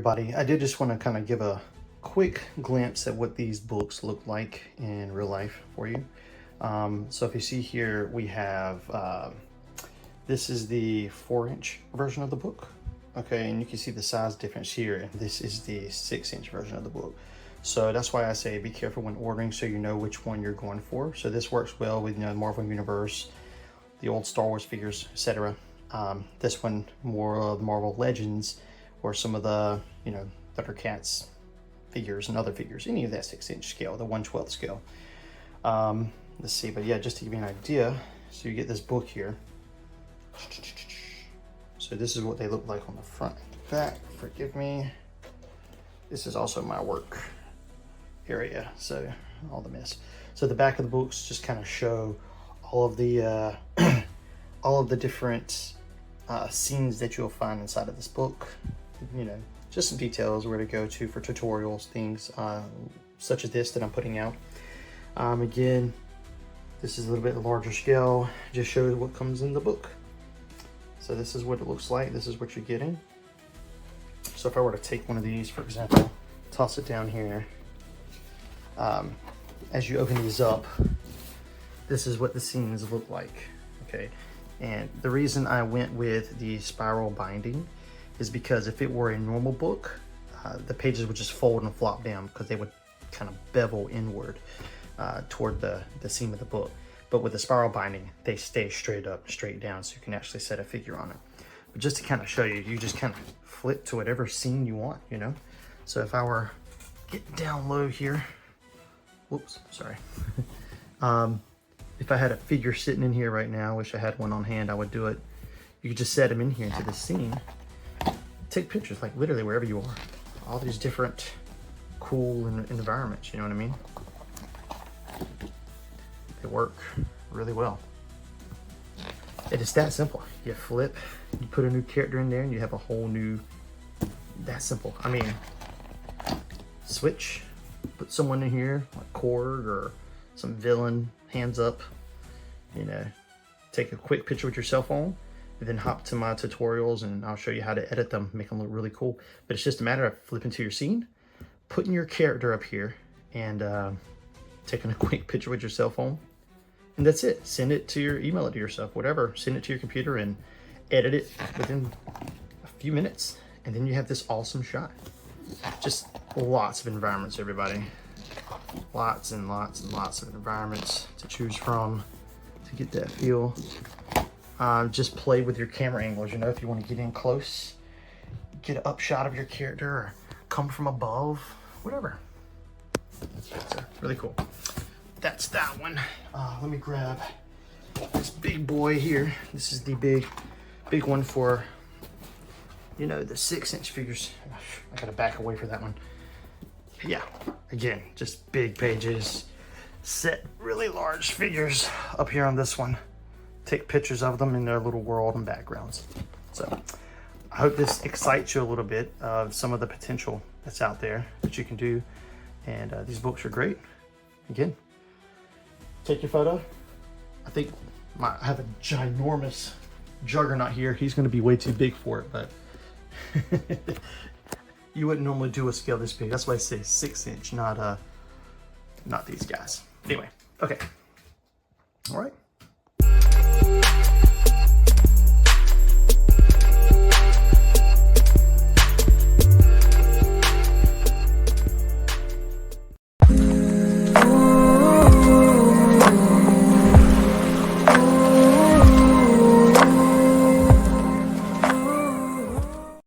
everybody. I did just want to kind of give a quick glimpse at what these books look like in real life for you. So if you see here, we have, this is the 4-inch version of the book. Okay, and you can see the size difference here. And this is the 6-inch version of the book. So that's why I say be careful when ordering so you know which one you're going for. So this works well with, you know, Marvel Universe, the old Star Wars figures, etc. This one more of Marvel Legends, or some of the, you know, Thundercats figures and other figures, any of that 6-inch scale, the 1/12 scale. Let's see, but yeah, just to give you an idea, so you get this book here. So this is what they look like on the front and back. Forgive me. This is also my work area, so all the mess. So the back of the books just kind of show all of the all of the different scenes that you'll find inside of this book. You know, just some details where to go to for tutorials, things such as this that I'm putting out. Again, this is a little bit larger scale, just shows what comes in the book. So this is what it looks like. This is what you're getting. So if I were to take one of these, for example, toss it down here, as you open these up, this is what the scenes look like, okay? And the reason I went with the spiral binding is because if it were a normal book, the pages would just fold and flop down because they would kind of bevel inward toward the seam of the book. But with the spiral binding, they stay straight up, straight down, so you can actually set a figure on it. But just to kind of show you, you just kind of flip to whatever scene you want, you know? So if I were getting down low here, whoops, sorry. If I had a figure sitting in here right now, I wish I had one on hand, I would do it. You could just set them in here into the scene. Take pictures, like literally wherever you are. All these different cool environments, you know what I mean? They work really well. It is that simple. You flip, you put a new character in there, and you have a whole new, that simple. I mean, switch, put someone in here, like Korg or some villain, hands up, you know, take a quick picture with your cell phone, and then hop to my tutorials and I'll show you how to edit them, make them look really cool. But it's just a matter of flipping to your scene, putting your character up here, and taking a quick picture with your cell phone. And that's it. Send it to email it to yourself, whatever. Send it to your computer and edit it within a few minutes. And then you have this awesome shot. Just lots of environments, everybody. Lots and lots and lots of environments to choose from to get that feel. Just play with your camera angles, you know, if you want to get in close, get an up shot of your character, or come from above, whatever. So, really cool. That's that one. Let me grab this big boy here. This is the big one for, you know, the 6-inch figures. I gotta back away for that one. Yeah, again, just big pages. Set really large figures up here on this one. Take pictures of them in their little world and backgrounds. So I hope this excites you a little bit of some of the potential that's out there that you can do. And these books are great. Again, take your photo. I think I have a ginormous juggernaut here. He's going to be way too big for it, but you wouldn't normally do a scale this big. That's why I say 6-inch, not these guys. Anyway, okay. All right.